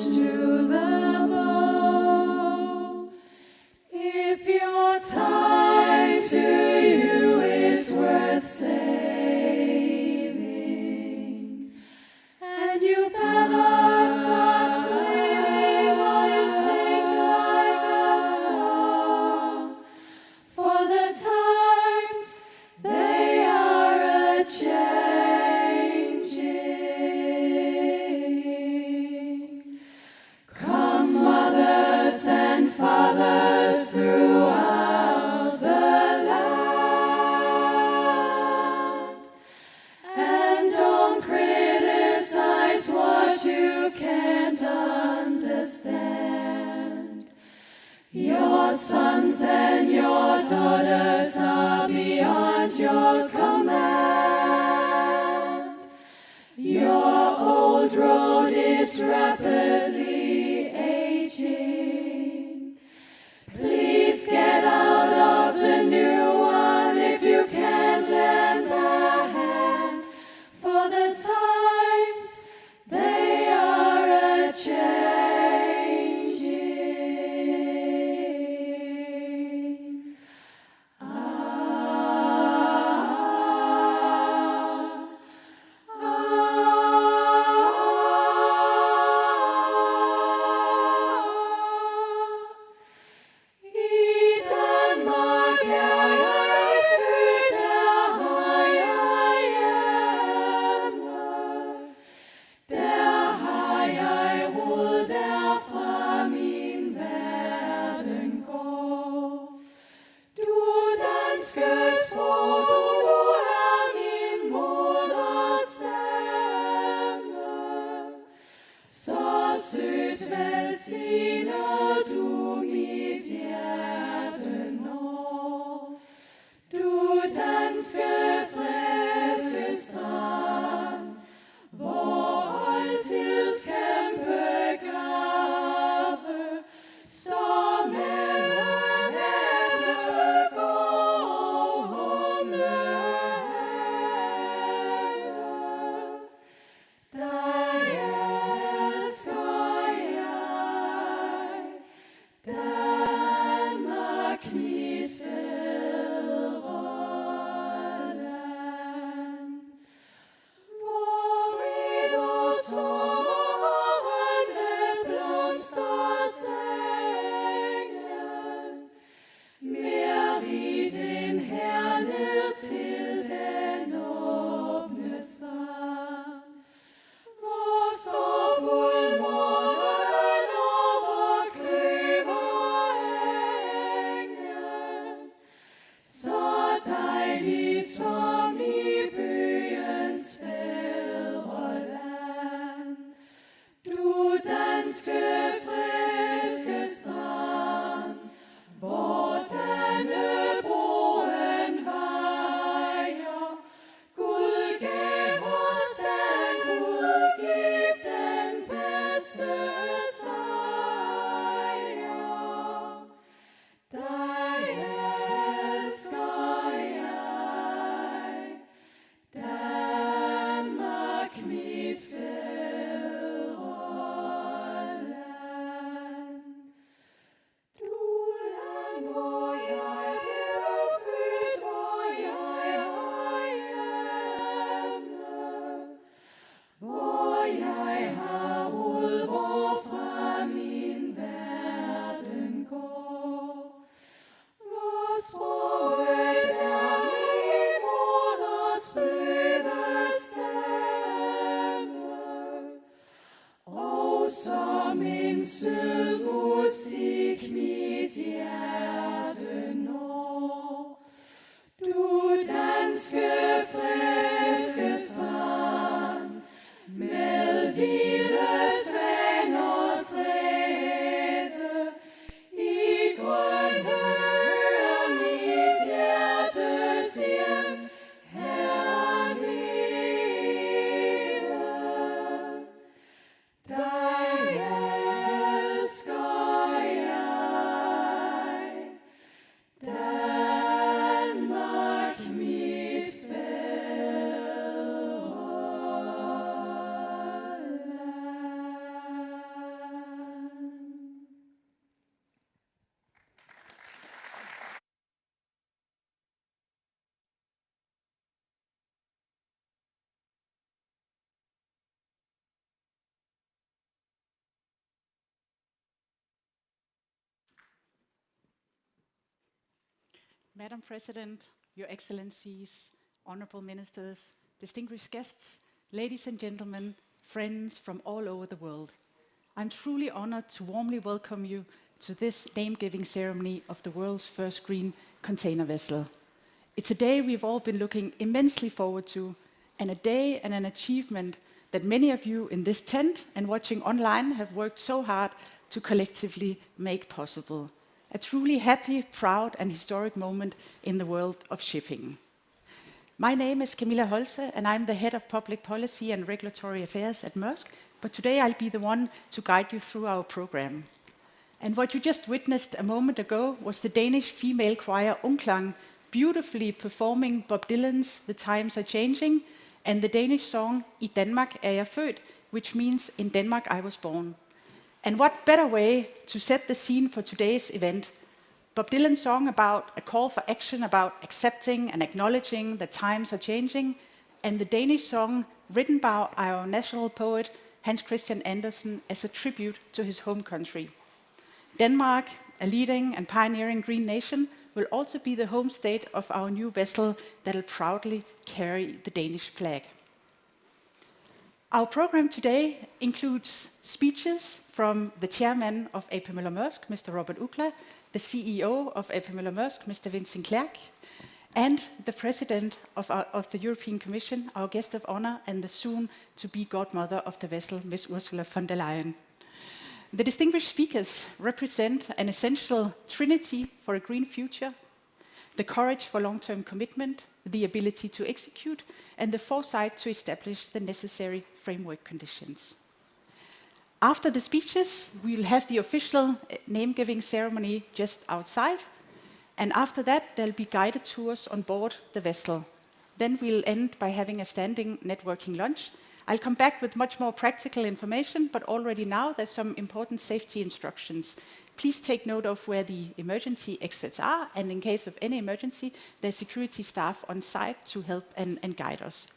to the bow. If your time to you is worth saving, and you better start swimming or you sink like a star, for the times they are a-changing. Come, mothers and fathers throughout the land, and don't criticize what you can't understand. Your sons and your daughters are beyond your command. Your old road is rapidly aging. Please get out of the new one if you can't lend a hand, for the times they are a-changing. I Danmark er jeg født, der har jeg hjemme. Der har jeg rod, derfra min verden går. Du danske sprog, du er min moders stemme. Så sødt velsigner du mit hjerte når. Du danske friske strand, hvor oldtids kæmpegrave står mellem Æblegård og Humlehave. Dig elsker jeg, Danmark mit fædreland. Hvori du sommeren vel blomstersengen, mere rigt end herned til den åbne strand. Hvor står fuldmånen over kløverengen, så dejlig som i byens fædreland. Du danske friske strand, hvor Dannebroen vajer. Gud gav os den udgift, den bedste sejr. Dig elsker jeg, Danmark mit fædreland. Du land, hvor jeg blev født, hvor jeg har hjemme, hvor jeg har rod, hvorfra min verden går. Hvor sproget er min moders bløde stemme, og som en sød musik mit hjerte når. Du danske friske strand, med vilde svaners rede, i grønne øer mit hjertes hjem hernede. Dig elsker jeg. Madam President, Your Excellencies, Honorable Ministers, distinguished guests, ladies and gentlemen, friends from all over the world. I'm truly honored to warmly welcome you to this name-giving ceremony of the world's first green container vessel. It's a day we've all been looking immensely forward to, and a day and an achievement that many of you in this tent and watching online have worked so hard to collectively make possible. A truly happy, proud and historic moment in the world of shipping. My name is Camilla Holse and I'm the Head of Public Policy and Regulatory Affairs at Maersk, but today I'll be the one to guide you through our program. And what you just witnessed a moment ago was the Danish female choir Ungklang beautifully performing Bob Dylan's The Times Are Changing and the Danish song I Danmark er jeg født, which means In Denmark I was born. And what better way to set the scene for today's event? Bob Dylan's song about a call for action, about accepting and acknowledging that times are changing, and the Danish song written by our national poet Hans Christian Andersen as a tribute to his home country. Denmark, a leading and pioneering green nation, will also be the home state of our new vessel that will proudly carry the Danish flag. Our program today includes speeches from the chairman of A.P. Møller Mærsk, Mr. Robert Ursula, the CEO of A.P. Møller Mærsk, Mr. Vincent Clerc, and the president of the European Commission, our guest of honor and the soon-to-be godmother of the vessel, Ms. Ursula von der Leyen. The distinguished speakers represent an essential trinity for a green future: the courage for long-term commitment, the ability to execute, and the foresight to establish the necessary framework conditions. After the speeches, we will have the official name-giving ceremony just outside, and after that, there'll be guided tours on board the vessel. Then we'll end by having a standing networking lunch. I'll come back with much more practical information, but already now there's some important safety instructions. Please take note of where the emergency exits are, and in case of any emergency, there's security staff on site to help and guide us.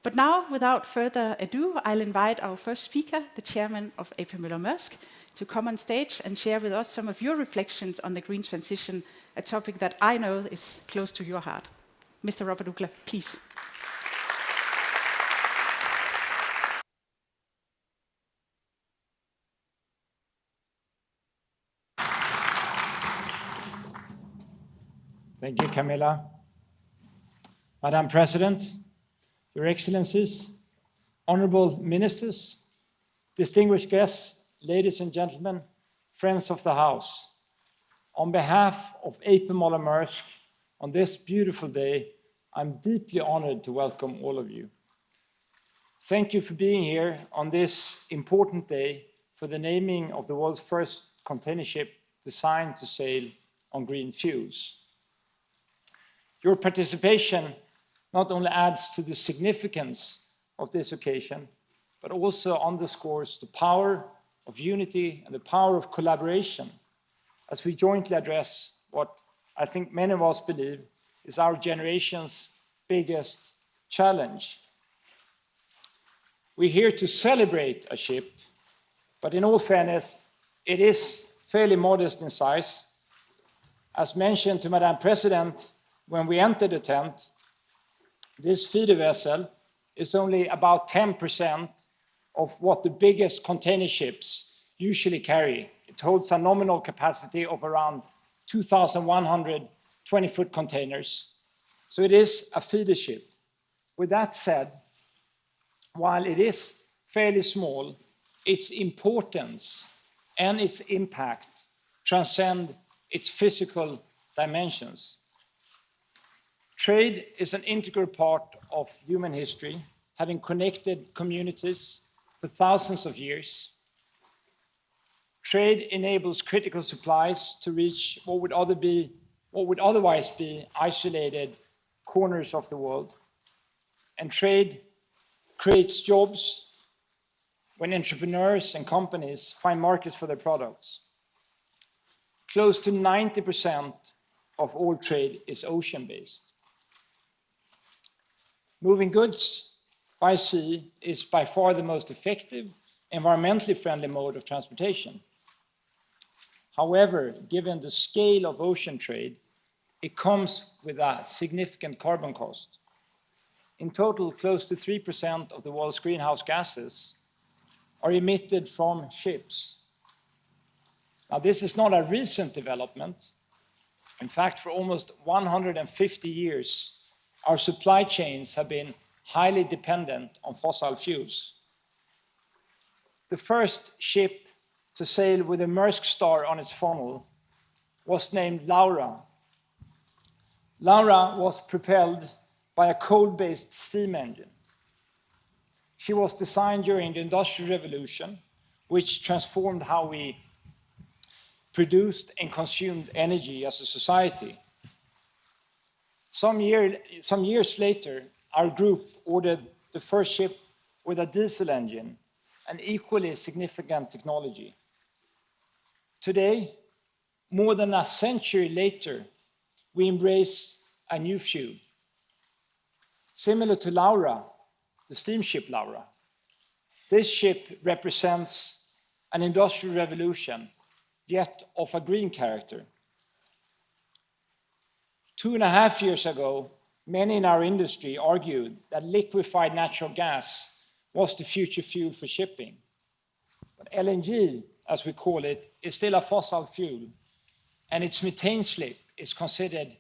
But now, without further ado, I'll invite our first speaker, the chairman of A.P. Møller Mærsk, to come on stage and share with us some of your reflections on the green transition, a topic that I know is close to your heart. Mr. Robert Ursula, please. Thank you, Camilla. Madam President, Your Excellencies, Honorable Ministers, distinguished guests, ladies and gentlemen, friends of the House. On behalf of A.P. Møller Mærsk, on this beautiful day, I'm deeply honored to welcome all of you. Thank you for being here on this important day for the naming of the world's first container ship designed to sail on green fuels. Your participation not only adds to the significance of this occasion, but also underscores the power of unity and the power of collaboration as we jointly address what I think many of us believe is our generation's biggest challenge. We're here to celebrate a ship, but in all fairness, it is fairly modest in size. As mentioned to Madam President, when we entered the tent, this feeder vessel is only about 10% of what the biggest container ships usually carry. It holds a nominal capacity of around 2,100 20-foot containers. So it is a feeder ship. With that said, while it is fairly small, its importance and its impact transcend its physical dimensions. Trade is an integral part of human history, having connected communities for thousands of years. Trade enables critical supplies to reach what would otherwise be isolated corners of the world. And trade creates jobs when entrepreneurs and companies find markets for their products. Close to 90% of all trade is ocean-based. Moving goods by sea is by far the most effective, environmentally friendly mode of transportation. However, given the scale of ocean trade, it comes with a significant carbon cost. In total, close to 3% of the world's greenhouse gases are emitted from ships. Now, this is not a recent development. In fact, for almost 150 years, our supply chains have been highly dependent on fossil fuels. The first ship to sail with a Maersk star on its funnel was named Laura. Laura was propelled by a coal-based steam engine. She was designed during the Industrial Revolution, which transformed how we produced and consumed energy as a society. Some years later, our group ordered the first ship with a diesel engine, an equally significant technology. Today, more than a century later, we embrace a new fuel. Similar to Laura, the steamship Laura, this ship represents an industrial revolution, yet of a green character. 2.5 years ago, many in our industry argued that liquefied natural gas was the future fuel for shipping. But LNG, as we call it, is still a fossil fuel, and its methane slip is considered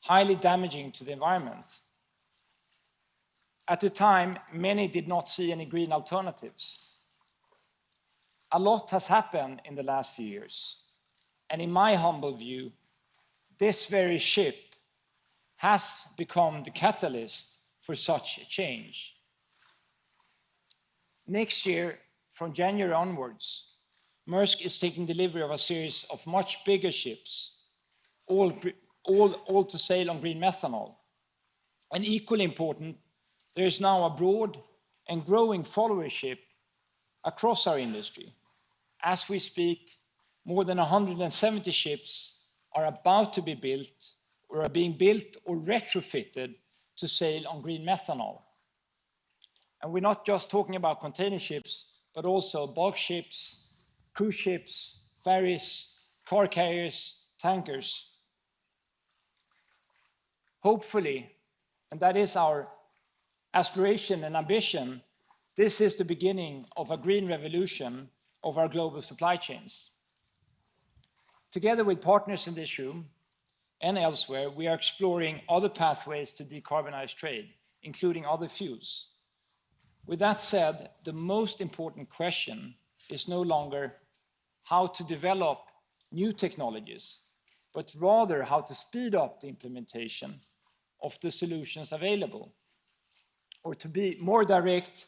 highly damaging to the environment. At the time, many did not see any green alternatives. A lot has happened in the last few years, and in my humble view, this very ship has become the catalyst for such a change. Next year, from January onwards, Maersk is taking delivery of a series of much bigger ships, all to sail on green methanol. And equally important, there is now a broad and growing followership across our industry. As we speak, more than 170 ships are about to be built or are being built or retrofitted to sail on green methanol. And we're not just talking about container ships, but also bulk ships, cruise ships, ferries, car carriers, tankers. Hopefully, and that is our aspiration and ambition, this is the beginning of a green revolution of our global supply chains. Together with partners in this room and elsewhere, we are exploring other pathways to decarbonize trade, including other fuels. With that said, the most important question is no longer how to develop new technologies, but rather how to speed up the implementation of the solutions available. Or to be more direct,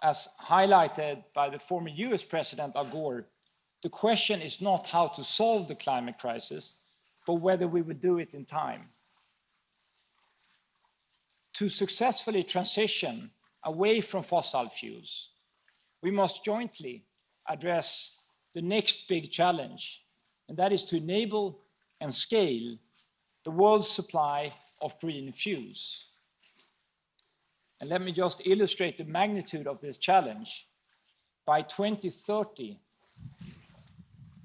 as highlighted by the former US President Al Gore, the question is not how to solve the climate crisis, but whether we will do it in time. To successfully transition away from fossil fuels, we must jointly address the next big challenge, and that is to enable and scale the world's supply of green fuels. And let me just illustrate the magnitude of this challenge. By 2030,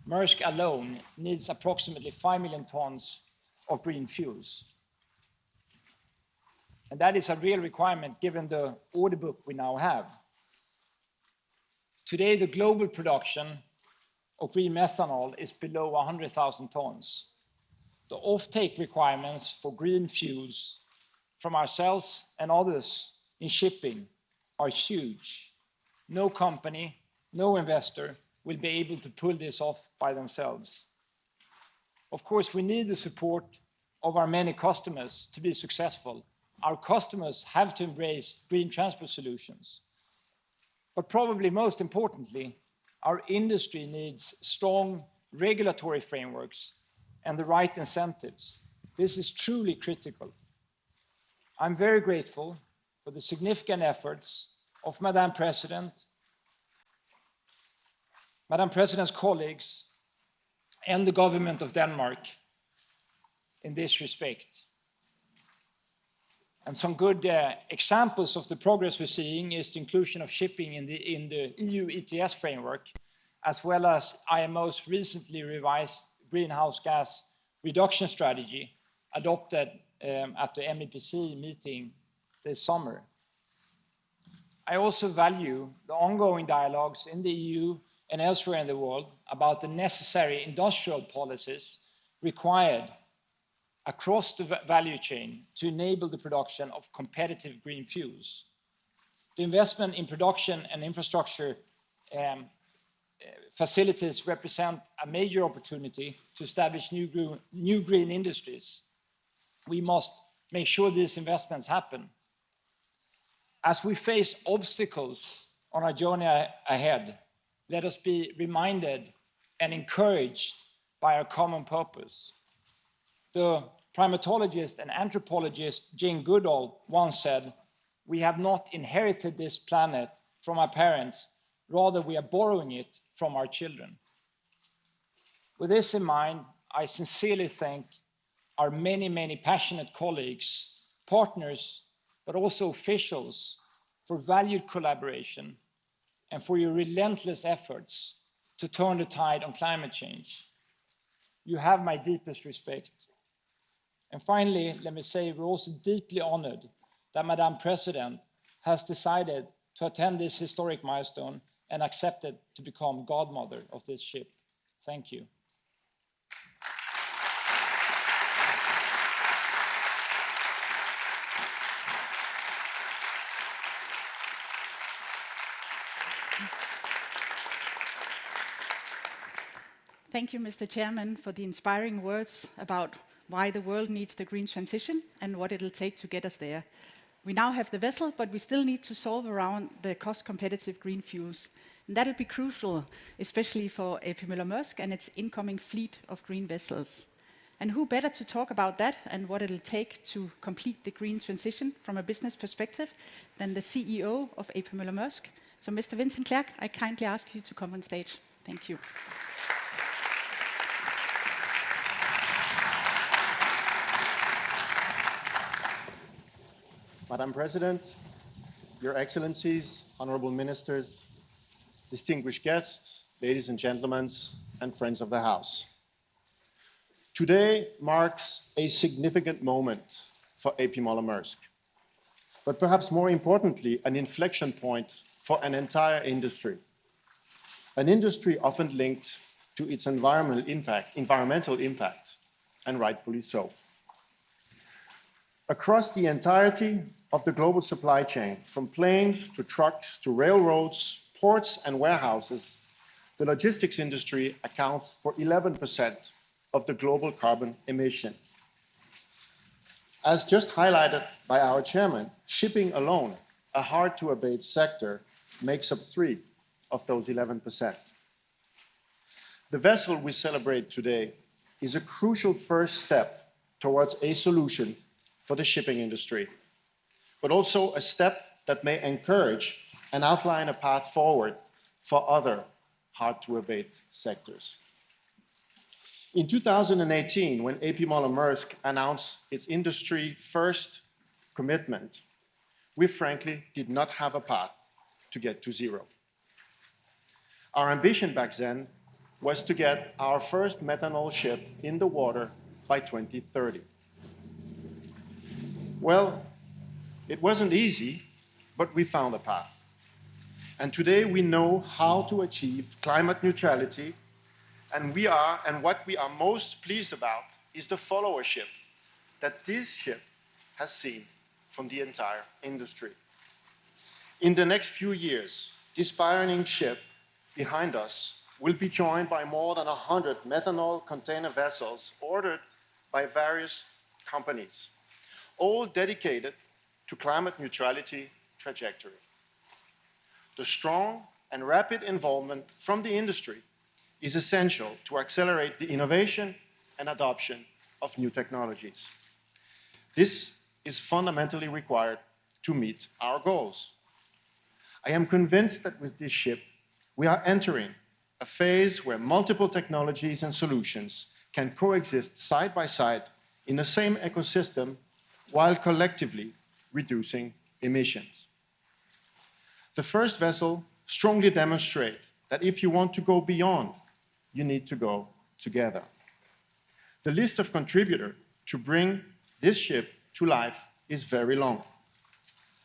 Maersk alone needs approximately 5 million tons of green fuels. And that is a real requirement given the order book we now have. Today, the global production of green methanol is below 100,000 tons. The offtake requirements for green fuels from ourselves and others in shipping are huge. No company, no investor will be able to pull this off by themselves. Of course, we need the support of our many customers to be successful. Our customers have to embrace green transport solutions. But probably most importantly, our industry needs strong regulatory frameworks and the right incentives. This is truly critical. I'm very grateful for the significant efforts of Madam President's colleagues and the government of Denmark in this respect. And some good examples of the progress we're seeing is the inclusion of shipping in the EU ETS framework, as well as IMO's recently revised greenhouse gas reduction strategy, adopted at the MEPC meeting this summer. I also value the ongoing dialogues in the EU and elsewhere in the world about the necessary industrial policies required across the value chain to enable the production of competitive green fuels. The investment in production and infrastructure facilities represent a major opportunity to establish new green industries. We must make sure these investments happen. As we face obstacles on our journey ahead, let us be reminded and encouraged by our common purpose. The primatologist and anthropologist Jane Goodall once said, "We have not inherited this planet from our parents, rather we are borrowing it from our children." With this in mind, I sincerely thank our many passionate colleagues, partners, but also officials for valued collaboration and for your relentless efforts to turn the tide on climate change. You have my deepest respect. And finally, let me say we're also deeply honored that Madam President has decided to attend this historic milestone and accepted to become godmother of this ship. Thank you. Thank you, Mr. Chairman, for the inspiring words about why the world needs the green transition and what it'll take to get us there. We now have the vessel, but we still need to solve around the cost-competitive green fuels. And that'll be crucial, especially for A.P. Møller-Mærsk and its incoming fleet of green vessels. And who better to talk about that and what it'll take to complete the green transition from a business perspective than the CEO of A.P. Møller-Mærsk. So, Mr. Vincent Clerc, I kindly ask you to come on stage. Thank you. Madam President, Your Excellencies, Honorable Ministers, distinguished guests, ladies and gentlemen, and friends of the House. Today marks a significant moment for A.P. Møller-Mærsk, but perhaps more importantly, an inflection point for an entire industry. An industry often linked to its environmental impact, and rightfully so. Across the entirety of the global supply chain, from planes to trucks to railroads, ports and warehouses, the logistics industry accounts for 11% of the global carbon emission. As just highlighted by our chairman, shipping alone, a hard-to-abate sector, makes up 3 of those 11%. The vessel we celebrate today is a crucial first step towards a solution for the shipping industry, but also a step that may encourage and outline a path forward for other hard-to-abate sectors. In 2018, when A.P. Møller-Mærsk announced its industry-first commitment, we frankly did not have a path to get to zero. Our ambition back then was to get our first methanol ship in the water by 2030. Well, it wasn't easy, but we found a path. And today we know how to achieve climate neutrality, and what we are most pleased about is the followership that this ship has seen from the entire industry. In the next few years, this pioneering ship behind us will be joined by more than 100 methanol container vessels ordered by various companies, all dedicated to climate neutrality trajectory. The strong and rapid involvement from the industry is essential to accelerate the innovation and adoption of new technologies. This is fundamentally required to meet our goals. I am convinced that with this ship, we are entering a phase where multiple technologies and solutions can coexist side by side in the same ecosystem while collectively reducing emissions. The first vessel strongly demonstrates that if you want to go beyond, you need to go together. The list of contributors to bring this ship to life is very long.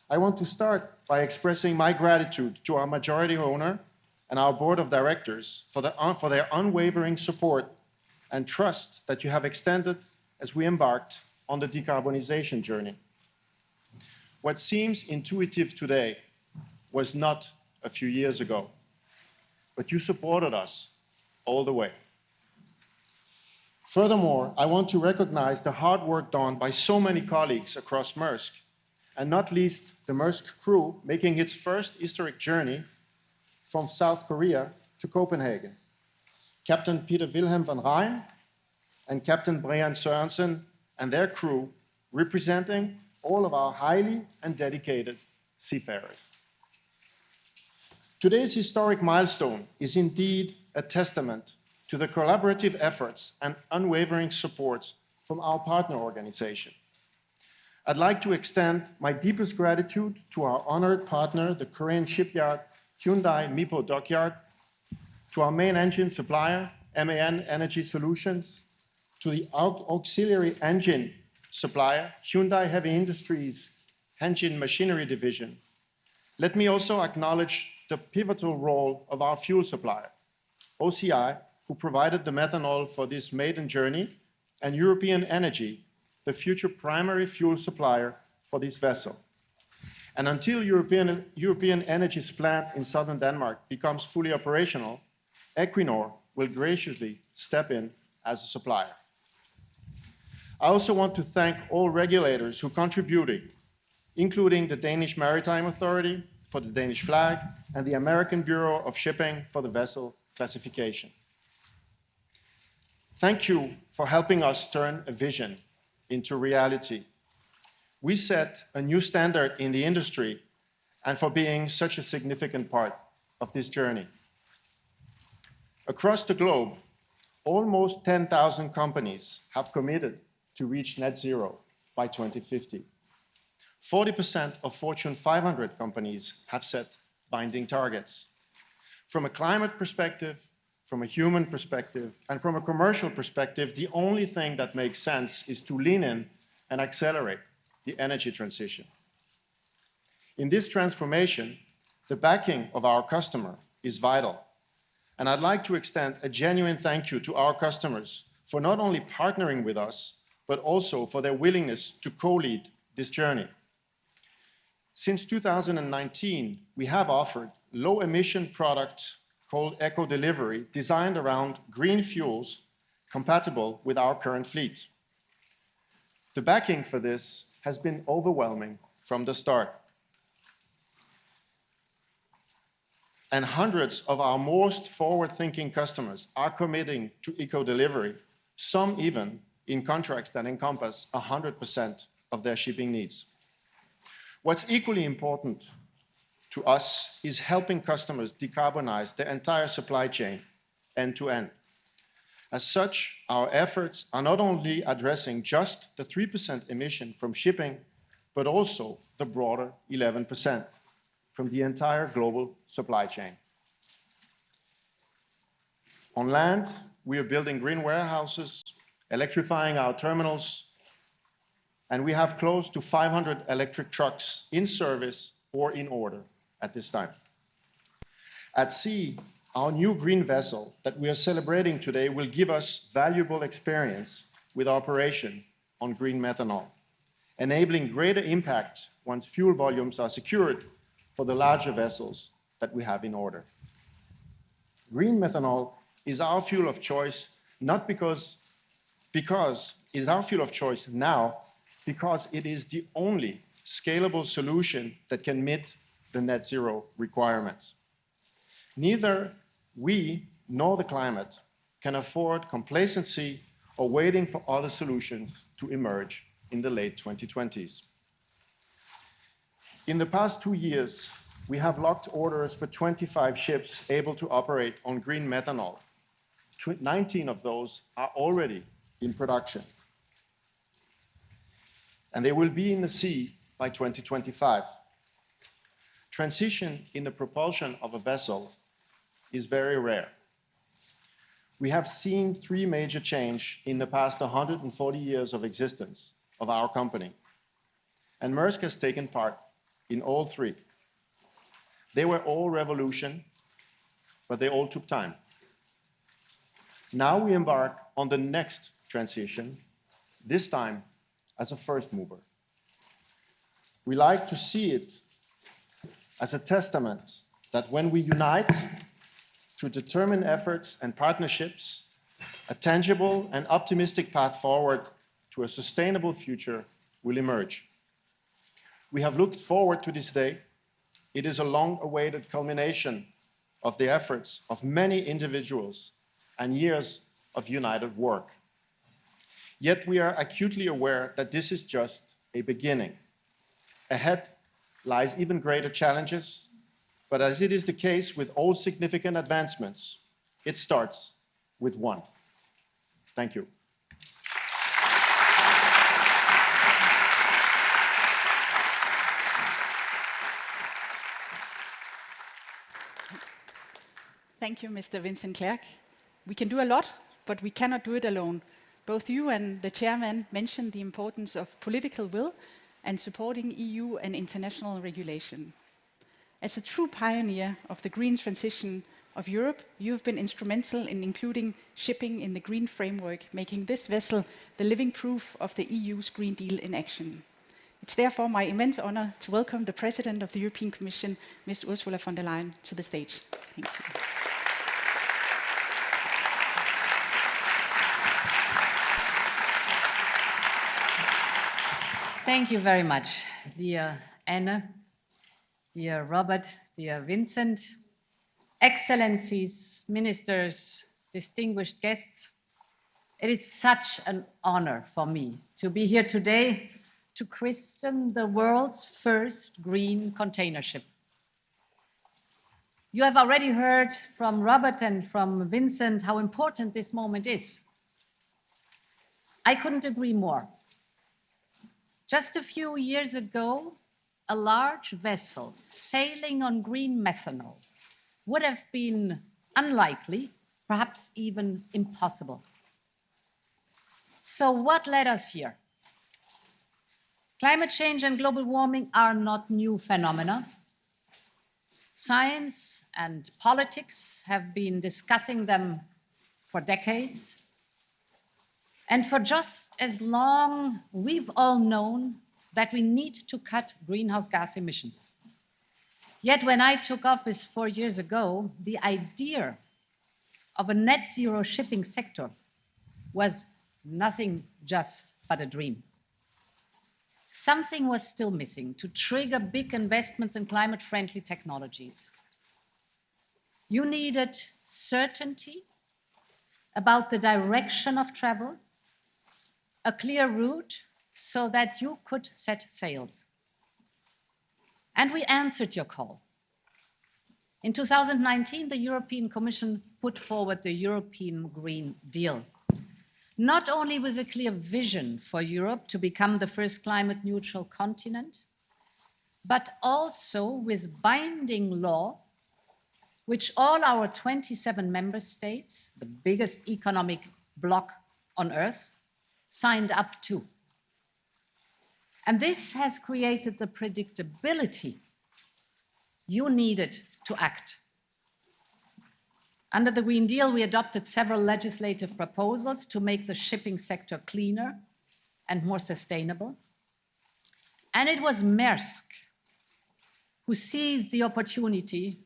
I want to start by expressing my gratitude to our majority owner and our board of directors for their unwavering support and trust that you have extended as we embarked on the decarbonization journey. What seems intuitive today was not a few years ago, but you supported us all the way. Furthermore, I want to recognize the hard work done by so many colleagues across Maersk, and not least the Maersk crew making its first historic journey from South Korea to Copenhagen. Captain Peter Wilhelm van Rijn and Captain Brian Sørensen and their crew representing all of our highly and dedicated seafarers. Today's historic milestone is indeed a testament to the collaborative efforts and unwavering support from our partner organization. I'd like to extend my deepest gratitude to our honored partner, the Korean shipyard Hyundai Mipo Dockyard, to our main engine supplier, MAN Energy Solutions, to the auxiliary engine supplier, Hyundai Heavy Industries Engine Machinery Division. Let me also acknowledge the pivotal role of our fuel supplier, OCI, who provided the methanol for this maiden journey, and European Energy, the future primary fuel supplier for this vessel. And until European Energy's plant in southern Denmark becomes fully operational, Equinor will graciously step in as a supplier. I also want to thank all regulators who contributed, including the Danish Maritime Authority for the Danish flag and the American Bureau of Shipping for the vessel classification. Thank you for helping us turn a vision into reality. We set a new standard in the industry and for being such a significant part of this journey. Across the globe, almost 10,000 companies have committed to reach net zero by 2050. 40% of Fortune 500 companies have set binding targets. From a climate perspective, from a human perspective, and from a commercial perspective, the only thing that makes sense is to lean in and accelerate the energy transition. In this transformation, the backing of our customer is vital. And I'd like to extend a genuine thank you to our customers for not only partnering with us, but also for their willingness to co-lead this journey. Since 2019, we have offered low-emission products called Eco Delivery, designed around green fuels compatible with our current fleet. The backing for this has been overwhelming from the start. And hundreds of our most forward-thinking customers are committing to Eco Delivery, some even in contracts that encompass 100% of their shipping needs. What's equally important to us is helping customers decarbonize their entire supply chain end to end. As such, our efforts are not only addressing just the 3% emission from shipping, but also the broader 11% from the entire global supply chain. On land, we are building green warehouses, electrifying our terminals, and we have close to 500 electric trucks in service or in order at this time. At sea, our new green vessel that we are celebrating today will give us valuable experience with operation on green methanol, enabling greater impact once fuel volumes are secured for the larger vessels that we have in order. Green methanol is our fuel of choice, not because it is our fuel of choice now, because it is the only scalable solution that can meet the net zero requirements. Neither we nor the climate can afford complacency or waiting for other solutions to emerge in the late 2020s. In the past 2 years, we have locked orders for 25 ships able to operate on green methanol. 19 of those are already in production. And they will be in the sea by 2025. Transition in the propulsion of a vessel is very rare. We have seen three major changes in the past 140 years of existence of our company. And Maersk has taken part in all three. They were all revolution, but they all took time. Now we embark on the next transition, this time as a first mover. We like to see it as a testament that when we unite to determine efforts and partnerships, a tangible and optimistic path forward to a sustainable future will emerge. We have looked forward to this day. It is a long-awaited culmination of the efforts of many individuals and years of united work. Yet we are acutely aware that this is just a beginning. Ahead lies even greater challenges, but as it is the case with all significant advancements, it starts with one. Thank you. Thank you, Mr. Vincent Clerc. We can do a lot, but we cannot do it alone. Both you and the chairman mentioned the importance of political will and supporting EU and international regulation. As a true pioneer of the green transition of Europe, you have been instrumental in including shipping in the green framework, making this vessel the living proof of the EU's Green Deal in action. It's therefore my immense honor to welcome the President of the European Commission, Ms. Ursula von der Leyen, to the stage. Thank you. Thank you very much, dear Anne, dear Robert, dear Vincent, Excellencies, Ministers, distinguished guests. It is such an honor for me to be here today to christen the world's first green container ship. You have already heard from Robert and from Vincent how important this moment is. I couldn't agree more. Just a few years ago, a large vessel sailing on green methanol would have been unlikely, perhaps even impossible. So what led us here? Climate change and global warming are not new phenomena. Science and politics have been discussing them for decades. And for just as long, we've all known that we need to cut greenhouse gas emissions. Yet when I took office 4 years ago, the idea of a net zero shipping sector was nothing just but a dream. Something was still missing to trigger big investments in climate-friendly technologies. You needed certainty about the direction of travel, a clear route so that you could set sails. And we answered your call. In 2019, the European Commission put forward the European Green Deal, not only with a clear vision for Europe to become the first climate-neutral continent, but also with binding law, which all our 27 member states, the biggest economic bloc on Earth, signed up to. And this has created the predictability you needed to act. Under the Green Deal, we adopted several legislative proposals to make the shipping sector cleaner and more sustainable. And it was Maersk who seized the opportunity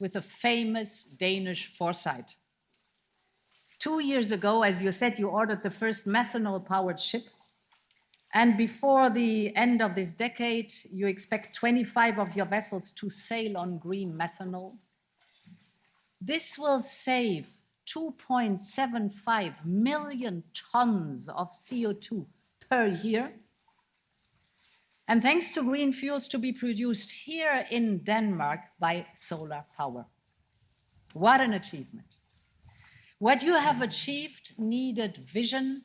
with a famous Danish foresight. 2 years ago, as you said, you ordered the first methanol-powered ship. And before the end of this decade, you expect 25 of your vessels to sail on green methanol. This will save 2.75 million tons of CO2 per year. And thanks to green fuels to be produced here in Denmark by solar power. What an achievement. What you have achieved needed vision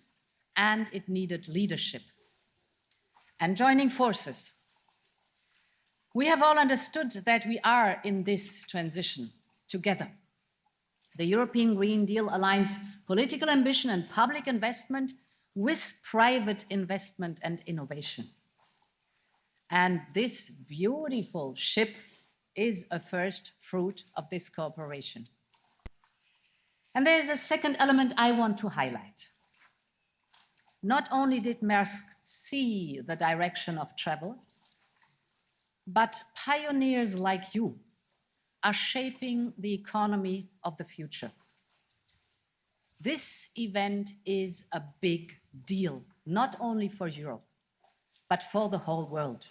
and it needed leadership. And joining forces. We have all understood that we are in this transition together. The European Green Deal aligns political ambition and public investment with private investment and innovation. And this beautiful ship is a first fruit of this cooperation. And there is a second element I want to highlight. Not only did Maersk see the direction of travel, but pioneers like you are shaping the economy of the future. This event is a big deal, not only for Europe, but for the whole world.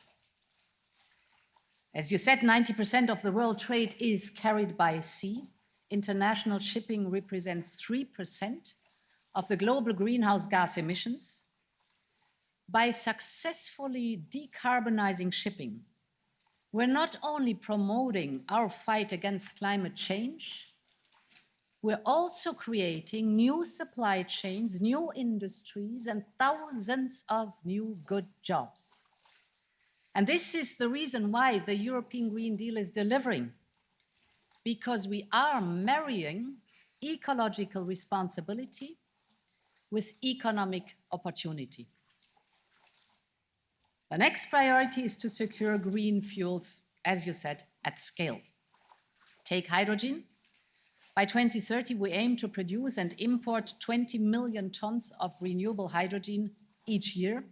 As you said, 90% of the world trade is carried by sea. International shipping represents 3% of the global greenhouse gas emissions. By successfully decarbonizing shipping, we're not only promoting our fight against climate change, we're also creating new supply chains, new industries, and thousands of new good jobs. And this is the reason why the European Green Deal is delivering, because we are marrying ecological responsibility with economic opportunity. The next priority is to secure green fuels, as you said, at scale. Take hydrogen. By 2030, we aim to produce and import 20 million tons of renewable hydrogen each year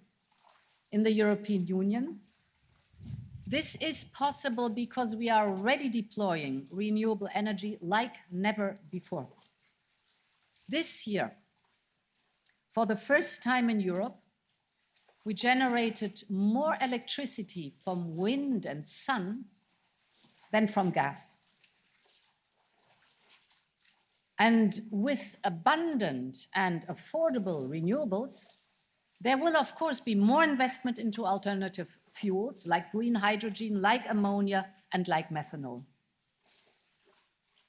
in the European Union. This is possible because we are already deploying renewable energy like never before. This year, for the first time in Europe, we generated more electricity from wind and sun than from gas. And with abundant and affordable renewables, there will, of course, be more investment into alternative fuels like green hydrogen, like ammonia, and like methanol.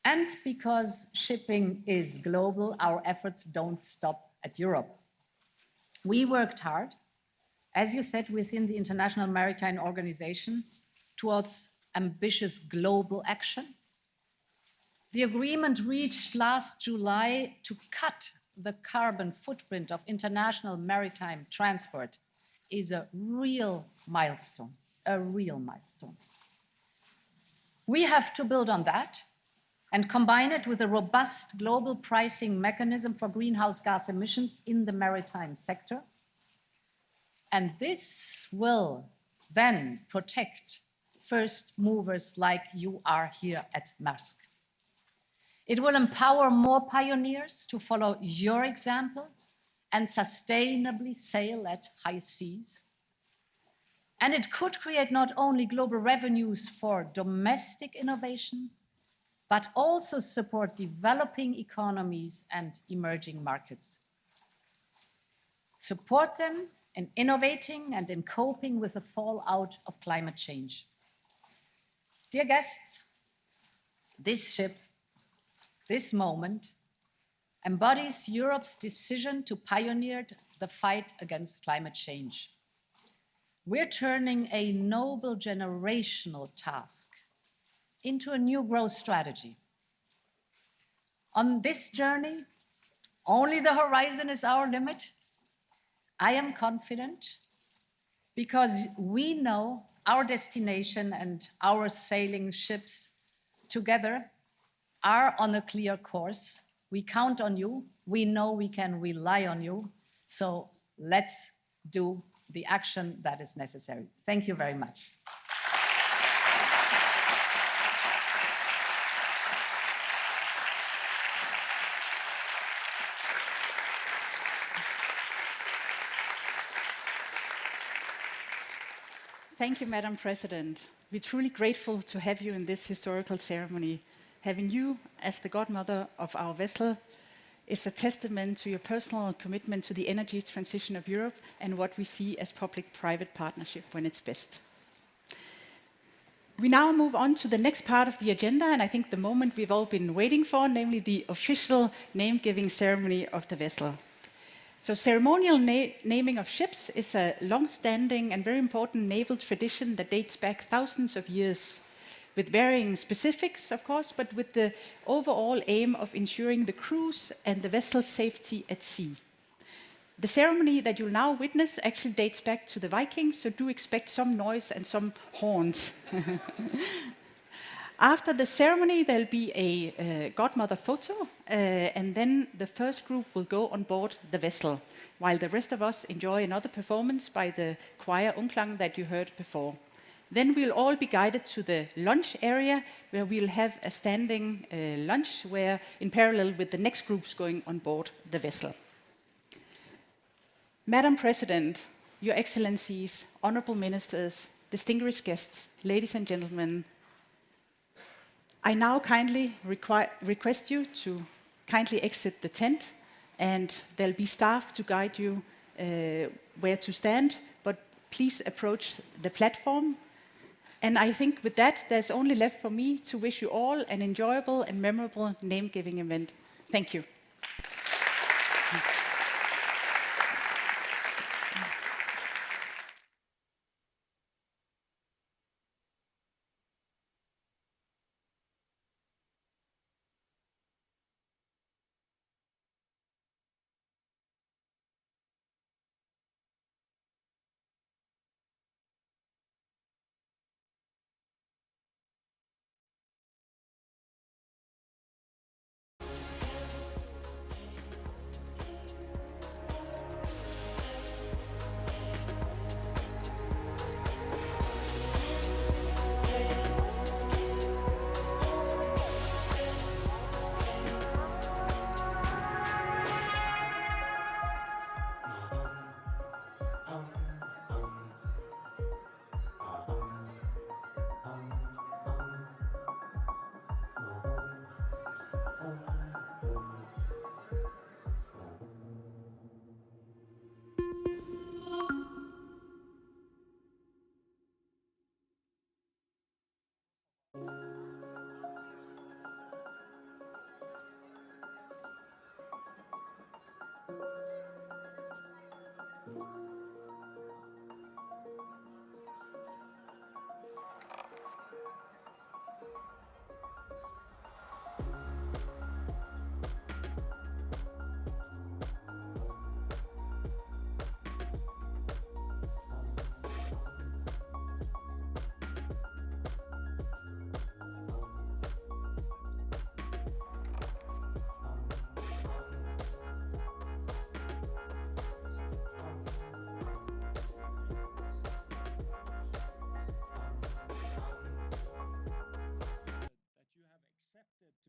And because shipping is global, our efforts don't stop at Europe. We worked hard, as you said, within the International Maritime Organization towards ambitious global action. The agreement reached last July to cut the carbon footprint of international maritime transport is a real milestone, a real milestone. We have to build on that and combine it with a robust global pricing mechanism for greenhouse gas emissions in the maritime sector. And this will then protect first movers like you are here at Maersk. It will empower more pioneers to follow your example and sustainably sail at high seas. And it could create not only global revenues for domestic innovation, but also support developing economies and emerging markets. Support them in innovating and in coping with the fallout of climate change. Dear guests, this ship, this moment, embodies Europe's decision to pioneer the fight against climate change. We're turning a noble generational task into a new growth strategy. On this journey, only the horizon is our limit. I am confident because we know our destination and our sailing ships together are on a clear course. We count on you. We know we can rely on you. So let's do the action that is necessary. Thank you very much. Thank you, Madam President. We're truly grateful to have you in this historical ceremony. Having you as the godmother of our vessel is a testament to your personal commitment to the energy transition of Europe and what we see as public-private partnership when it's best. We now move on to the next part of the agenda, and I think the moment we've all been waiting for, namely the official name-giving ceremony of the vessel. So ceremonial naming of ships is a long-standing and very important naval tradition that dates back thousands of years. with varying specifics, of course, but with the overall aim of ensuring the cruise and the vessel's safety at sea. The ceremony that you'll now witness actually dates back to the Vikings, so do expect some noise and some horns. After the ceremony, there'll be a godmother photo, and then the first group will go on board the vessel, while the rest of us enjoy another performance by the choir Unklang that you heard before. Then we'll all be guided to the lunch area, where we'll have a standing lunch, where in parallel with the next groups going on board the vessel. Madam President, Your Excellencies, honorable ministers, distinguished guests, ladies and gentlemen, I now kindly request you to kindly exit the tent, and there'll be staff to guide you where to stand, but please approach the platform. And I think with that, there's only left for me to wish you all an enjoyable and memorable name-giving event. Thank you.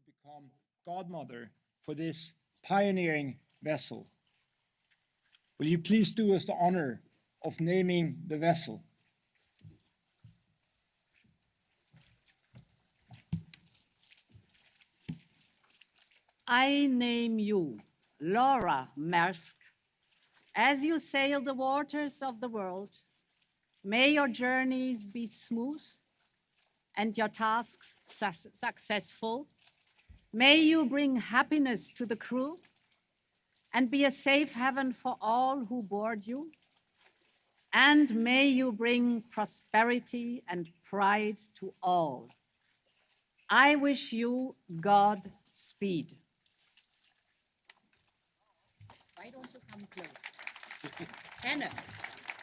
Become godmother for this pioneering vessel. Will you please do us the honor of naming the vessel? I name you, Laura Maersk. As you sail the waters of the world, may your journeys be smooth and your tasks successful. May you bring happiness to the crew and be a safe haven for all who board you. And may you bring prosperity and pride to all. I wish you Godspeed. Why don't you come close? Anna,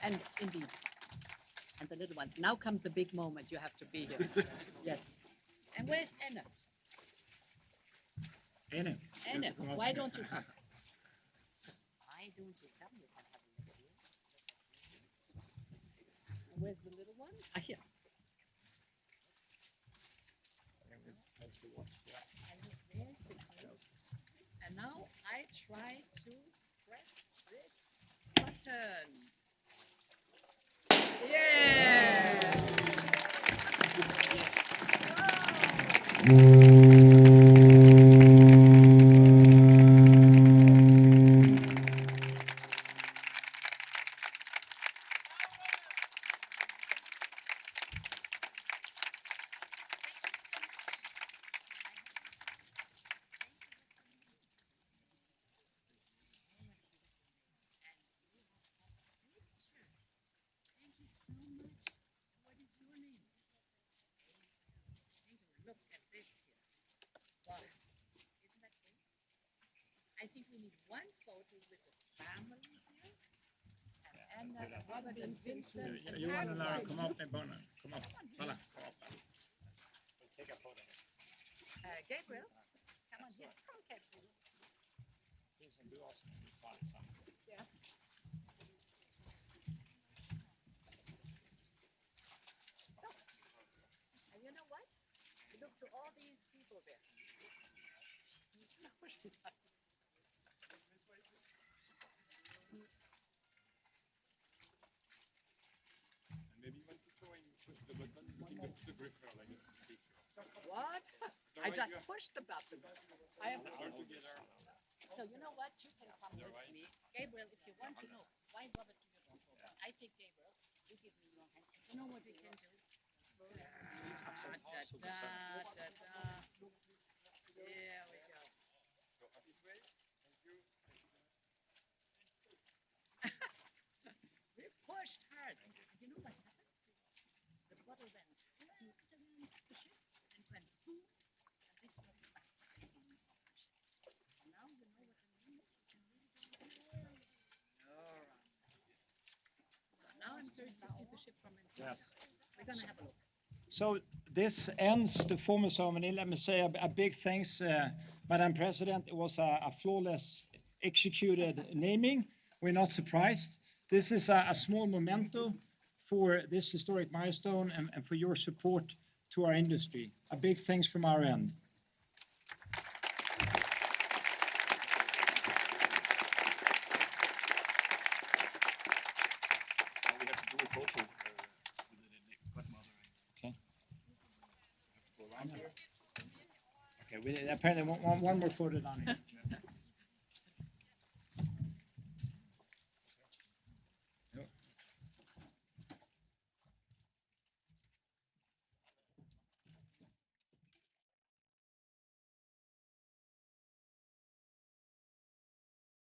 and indeed, and the little ones. Now comes the big moment. You have to be here. Yes. And where's Anna? Anna. Anna, why don't you come? So, why don't you come? You can have a look here. And where's the little one? Ah, here. And there's the girl. And now I try to press this button. Yeah! think we need one photo with the family here. And Anna, Robert and Vincent. And Johan and Lara, Harry. come up med barnen. Kom upp. Alla, kom upp. We'll take a photo. Gabriel, come on here. Come on, Gabriel. Vincent, du också. Vi tar det samman. Yeah. So, and you know what? Look to all these people there. And maybe you want to go and push the button, the gripper like a picture. What? I just pushed the button. I have Together. So you know what? You can come with me. Gabriel, if you want to know why Robert do you want to go, I take Gabriel. You give me your hands. And you know what we can do? There we go. Go up this way. Thank you. We've pushed hard. You know what happened? The bottle went slammed against the ship and went boom. And this was the baptizing of the ship. And now you know what the name is. You can read it. All right. So now I'm curious to see the ship from inside. Yes. We're going to have a look. So this ends the formal ceremony. Let me say a big thanks, Madam President. It was a flawless executed naming. We're not surprised. This is a small memento for this historic milestone and for your support to our industry. A big thanks from our end. Now we have to do a photo with the godmother. Okay. Go around here. Okay. We apparently want one more photo down here.